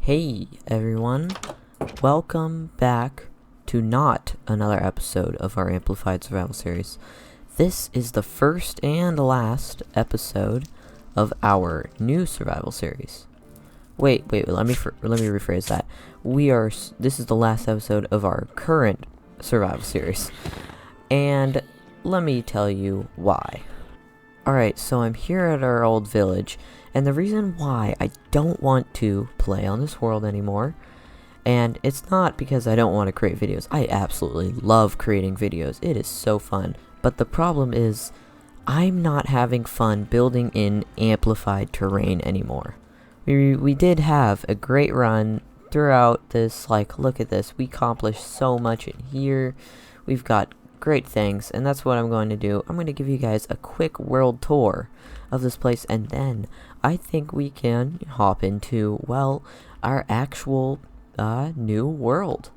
Hey everyone, welcome back to not another episode of our Amplified Survival Series. This is the first and last episode of our new survival series. Wait, let me rephrase that. This is the last episode of our current survival series. And let me tell you why. Alright, so I'm here at our old village, and the reason why I don't want to play on this world anymore, and it's not because I don't want to create videos. I absolutely love creating videos. It is so fun. But the problem is, I'm not having fun building in amplified terrain anymore. We did have a great run throughout this, look at this. We accomplished so much in here. We've got great things, and that's what I'm going to do. I'm going to give you guys a quick world tour of this place, and then I think we can hop into, well, our actual new world.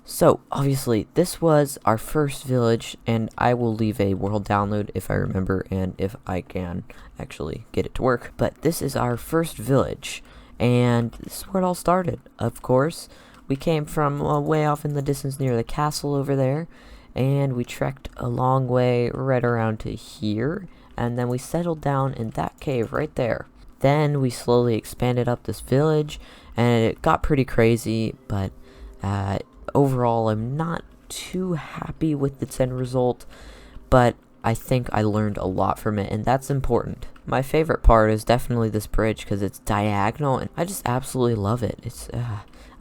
So obviously this was our first village, and I will leave a world download if I remember and if I can actually get it to work. But this is our first village, and this is where it all started. Of course, we came from way off in the distance near the castle over there, and we trekked a long way right around to here, and then we settled down in that cave right there. Then we slowly expanded up this village, and it got pretty crazy, but overall I'm not too happy with its end result, but I think I learned a lot from it, and that's important. My favorite part is definitely this bridge, because it's diagonal, and I just absolutely love it.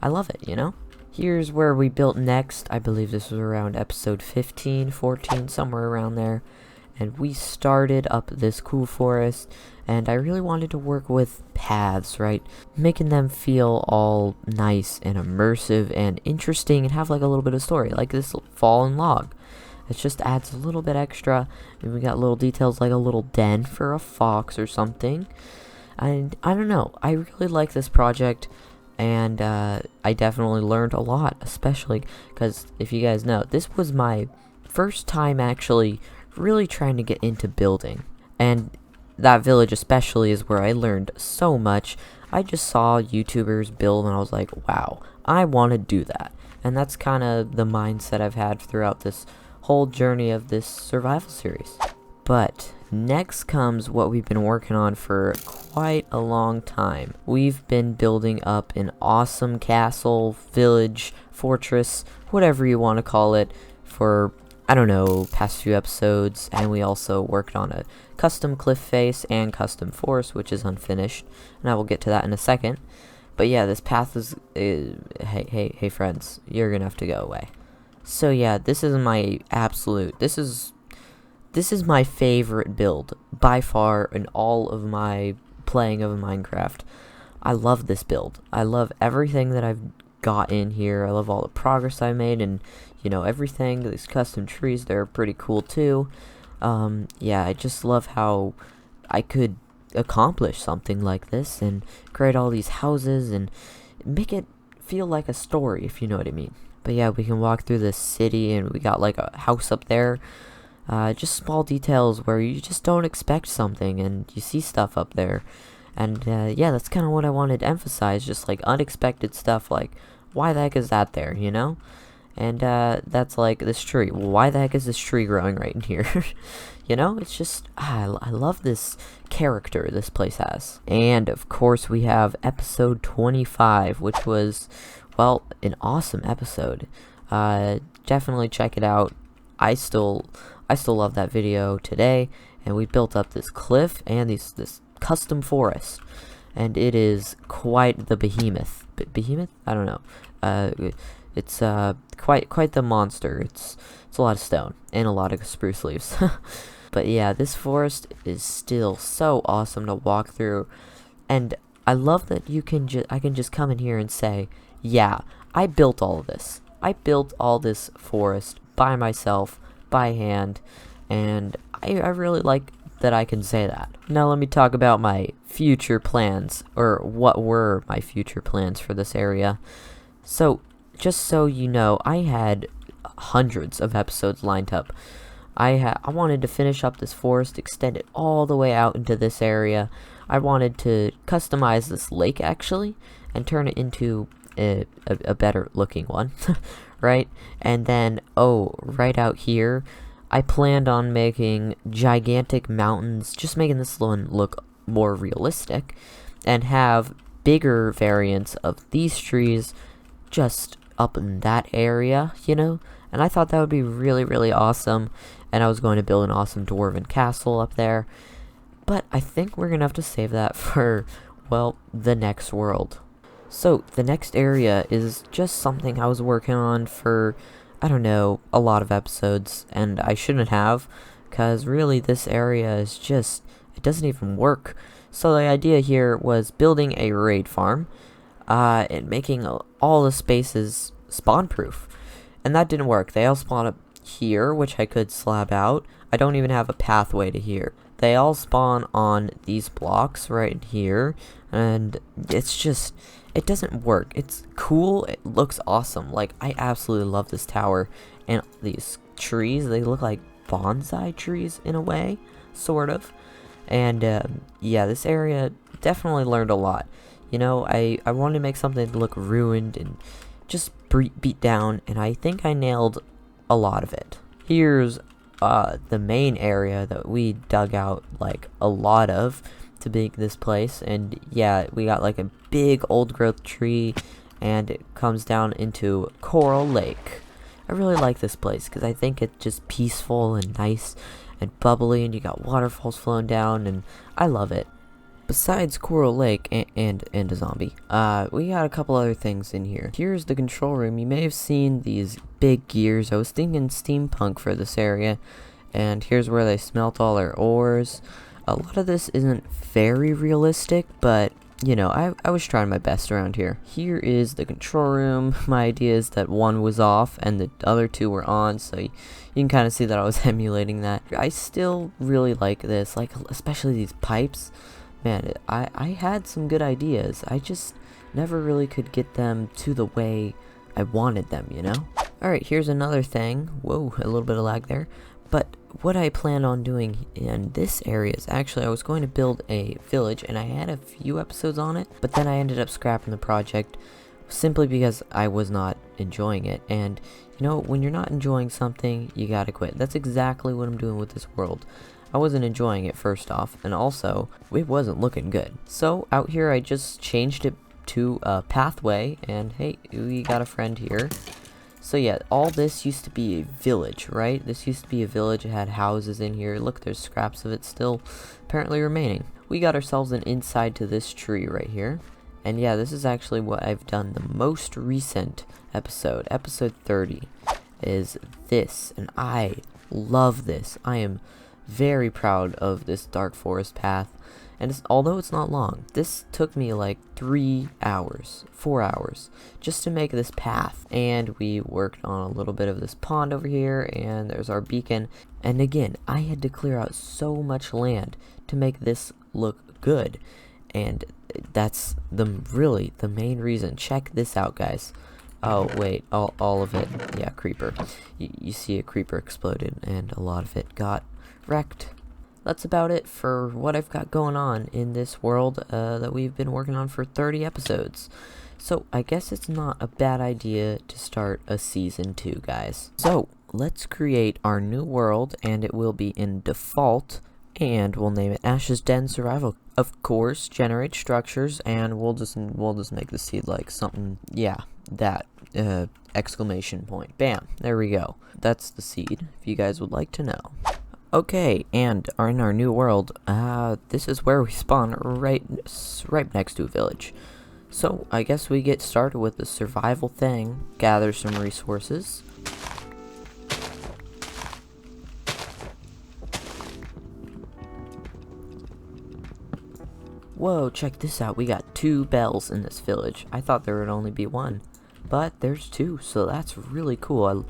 I love it, you know? Here's where we built next. I believe this was around episode 15, 14, somewhere around there. And we started up this cool forest, and I really wanted to work with paths, right? Making them feel all nice and immersive and interesting and have like a little bit of story, like this fallen log. It just adds a little bit extra, and we got little details like a little den for a fox or something. And I don't know, I really like this project. And I definitely learned a lot, especially because, if you guys know, this was my first time actually really trying to get into building. And that village especially is where I learned so much. I just saw YouTubers build, and I was like, wow, I want to do that. And that's kind of the mindset I've had throughout this whole journey of this survival series. But next comes what we've been working on for quite a long time. We've been building up an awesome castle, village, fortress, whatever you want to call it, for, I don't know, past few episodes. And we also worked on a custom cliff face and custom forest, which is unfinished, and I will get to that in a second. But yeah, this path is hey friends, you're gonna have to go away. So yeah, this is my absolute, this is my favorite build by far in all of my playing of Minecraft. I love this build. I love everything that I've got in here. I love all the progress I made, and you know, everything. These custom trees, they're pretty cool too. Yeah, I just love how I could accomplish something like this and create all these houses and make it feel like a story, if you know what I mean. But yeah, we can walk through this city, and we got like a house up there. Just small details where you just don't expect something, and you see stuff up there. And yeah, that's kind of what I wanted to emphasize, just like unexpected stuff, like why the heck is that there, you know? And that's like this tree. Why the heck is this tree growing right in here? You know, it's just, I love this character this place has. And of course we have episode 25, which was, well, an awesome episode. Definitely check it out. I still love that video today, and we built up this cliff and this custom forest, and it is quite the behemoth. Behemoth? I don't know. It's quite the monster. It's a lot of stone and a lot of spruce leaves. But yeah, this forest is still so awesome to walk through, and I love that I can just come in here and say, yeah, I built all of this. I built all this forest by myself, by hand, and I really like that I can say that. Now let me talk about my future plans, or what were my future plans for this area. So, just so you know, I had hundreds of episodes lined up. I wanted to finish up this forest, extend it all the way out into this area. I wanted to customize this lake, actually, and turn it into a better looking one, right? And then, right out here, I planned on making gigantic mountains, just making this one look more realistic, and have bigger variants of these trees just up in that area, and I thought that would be really, really awesome, and I was going to build an awesome dwarven castle up there, but I think we're gonna have to save that for, well, the next world. So, the next area is just something I was working on for, I don't know, a lot of episodes, and I shouldn't have, because really this area is just, it doesn't even work. So the idea here was building a raid farm, and making all the spaces spawn-proof. And that didn't work. They all spawn up here, which I could slab out. I don't even have a pathway to here. They all spawn on these blocks right here, and it's just, it doesn't work. It's cool, it looks awesome. Like, I absolutely love this tower, and these trees, they look like bonsai trees in a way, sort of. And yeah, this area definitely learned a lot. I wanted to make something to look ruined and just beat down, and I think I nailed a lot of it. Here's the main area that we dug out like a lot of to make this place, and yeah, we got like a big old growth tree, and it comes down into Coral Lake. I really like this place because I think it's just peaceful and nice and bubbly, and you got waterfalls flowing down, and I love it. Besides Coral Lake and a zombie, we got a couple other things in here. Here's the control room. You may have seen these big gears. I was thinking steampunk for this area, and here's where they smelt all their ores. A lot of this isn't very realistic, but I was trying my best around here. Here is the control room. My idea is that one was off and the other two were on, so you can kind of see that I was emulating that. I still really like this, like especially these pipes. Man, I had some good ideas. I just never really could get them to the way I wanted them, Alright, here's another thing. Whoa, a little bit of lag there. But what I plan on doing in this area is actually I was going to build a village, and I had a few episodes on it, but then I ended up scrapping the project simply because I was not enjoying it. And when you're not enjoying something, you gotta quit. That's exactly what I'm doing with this world. I wasn't enjoying it, first off, and also it wasn't looking good. So out here I just changed it to a pathway, and hey, we got a friend here. So yeah, all this used to be a village, right? This used to be a village. It had houses in here. Look, there's scraps of it still apparently remaining. We got ourselves an inside to this tree right here. And yeah, this is actually what I've done the most recent episode. Episode 30 is this, and I love this. I am very proud of this dark forest path. And although it's not long, this took me like 4 hours, just to make this path. And we worked on a little bit of this pond over here, and there's our beacon. And again, I had to clear out so much land to make this look good. And that's really the main reason. Check this out, guys. Oh, wait, all of it. Yeah, creeper. You see a creeper exploded, and a lot of it got wrecked. That's about it for what I've got going on in this world that we've been working on for 30 episodes. So I guess it's not a bad idea to start a season 2, guys. So let's create our new world, and it will be in default, and we'll name it Ash's Den Survival. Of course, generate structures, and we'll just make the seed like something, yeah, that exclamation point. Bam, there we go. That's the seed, if you guys would like to know. Okay, and in our new world, this is where we spawn, right next to a village. So, I guess we get started with the survival thing, gather some resources. Whoa, check this out, we got 2 bells in this village. I thought there would only be 1, but there's 2, so that's really cool.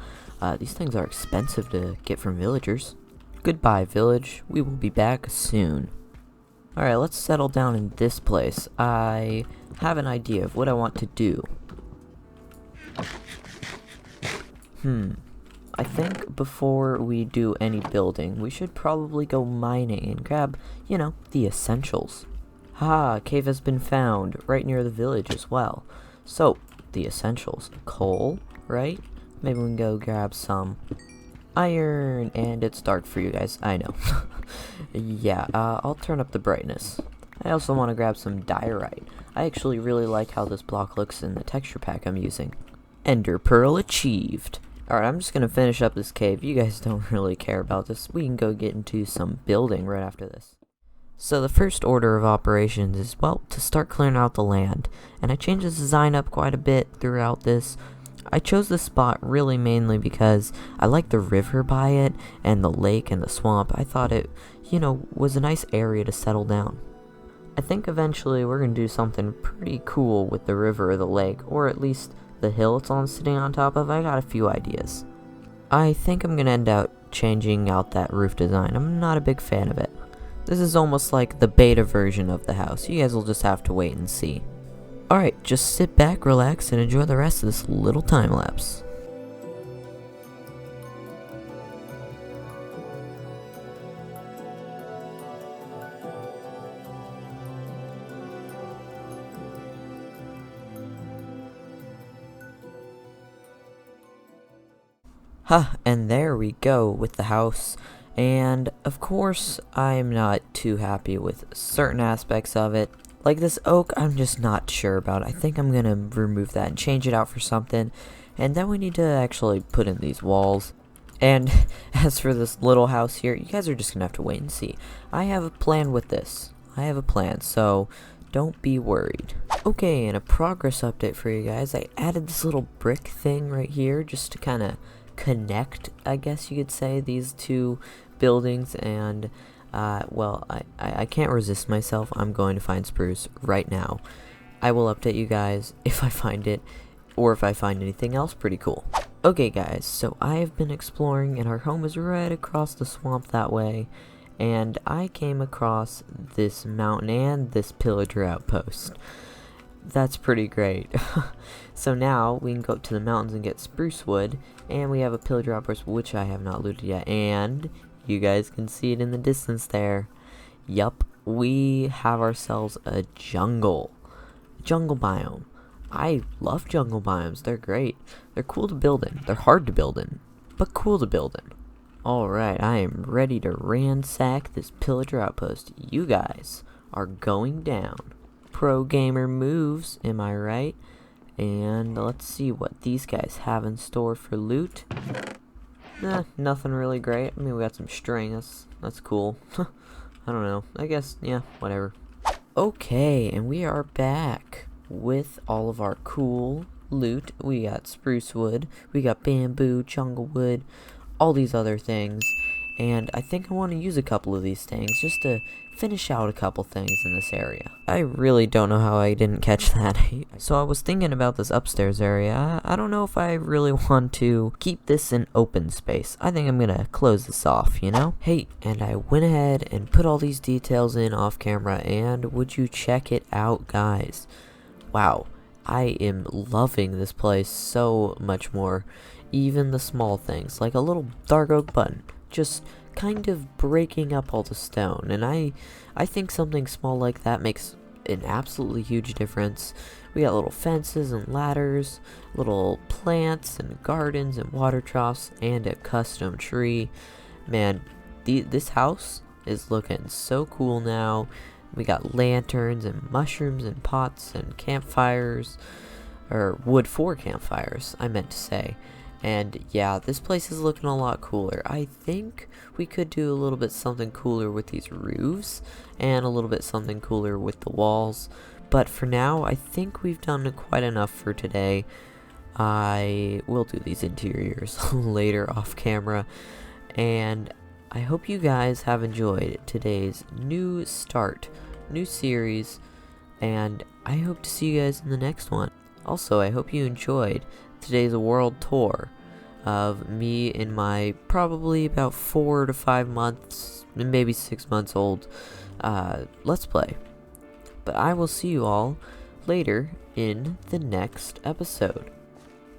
These things are expensive to get from villagers. Goodbye, village. We will be back soon. Alright, let's settle down in this place. I have an idea of what I want to do. I think before we do any building, we should probably go mining and grab, the essentials. Ha, cave has been found right near the village as well. So, the essentials. Coal, right? Maybe we can go grab some iron, and it's dark for you guys, I know. Yeah, I'll turn up the brightness. I also want to grab some diorite. I actually really like how this block looks in the texture pack I'm using. Ender Pearl achieved. Alright, I'm just gonna finish up this cave. You guys don't really care about this. We can go get into some building right after this. So the first order of operations is, well, to start clearing out the land. And I changed the design up quite a bit throughout this. I chose this spot really mainly because I like the river by it, and the lake and the swamp. I thought it, was a nice area to settle down. I think eventually we're going to do something pretty cool with the river or the lake, or at least the hill it's sitting on top of. I got a few ideas. I think I'm going to end up changing out that roof design. I'm not a big fan of it. This is almost like the beta version of the house. You guys will just have to wait and see. Alright, just sit back, relax, and enjoy the rest of this little time lapse. And there we go with the house. And of course, I'm not too happy with certain aspects of it. Like this oak, I'm just not sure about. I think I'm gonna remove that and change it out for something. And then we need to actually put in these walls. And as for this little house here, you guys are just gonna have to wait and see. I have a plan with this. I have a plan, so don't be worried. Okay, and a progress update for you guys. I added this little brick thing right here just to kind of connect, I guess you could say, these two buildings. And well, I can't resist myself. I'm going to find spruce right now. I will update you guys if I find it, or if I find anything else pretty cool. Okay guys, so I have been exploring, and our home is right across the swamp that way, and I came across this mountain and this pillager outpost. That's pretty great. So now we can go up to the mountains and get spruce wood, and we have a pillager outpost which I have not looted yet, and you guys can see it in the distance there. Yup, we have ourselves a jungle biome. I love jungle biomes. They're great. They're cool to build in. They're hard to build in, but cool to build in. Alright, I am ready to ransack this pillager outpost. You guys are going down. Pro gamer moves, am I right? And let's see what these guys have in store for loot. Nothing really great. I mean, we got some string. That's cool. I don't know. I guess, yeah, whatever. Okay, and we are back with all of our cool loot. We got spruce wood, we got bamboo, jungle wood, all these other things. And I think I want to use a couple of these things just to finish out a couple things in this area. I really don't know how I didn't catch that. So I was thinking about this upstairs area. I don't know if I really want to keep this in open space. I think I'm gonna close this off, Hey, and I went ahead and put all these details in off camera, and would you check it out, guys? Wow, I am loving this place so much more. Even the small things, like a little dark oak button, just kind of breaking up all the stone. And I think something small like that makes an absolutely huge difference. We got little fences and ladders, little plants and gardens and water troughs, and a custom tree. Man, this house is looking so cool now. We got lanterns and mushrooms and pots and campfires, or wood for campfires, I meant to say. And yeah, this place is looking a lot cooler. I think we could do a little bit something cooler with these roofs, and a little bit something cooler with the walls. But for now, I think we've done quite enough for today. I will do these interiors later off camera. And I hope you guys have enjoyed today's new series. And I hope to see you guys in the next one. Also, I hope you enjoyed today's world tour of me in my probably about 4 to 5 months, maybe 6 months old Let's Play. But I will see you all later in the next episode.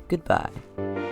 Goodbye.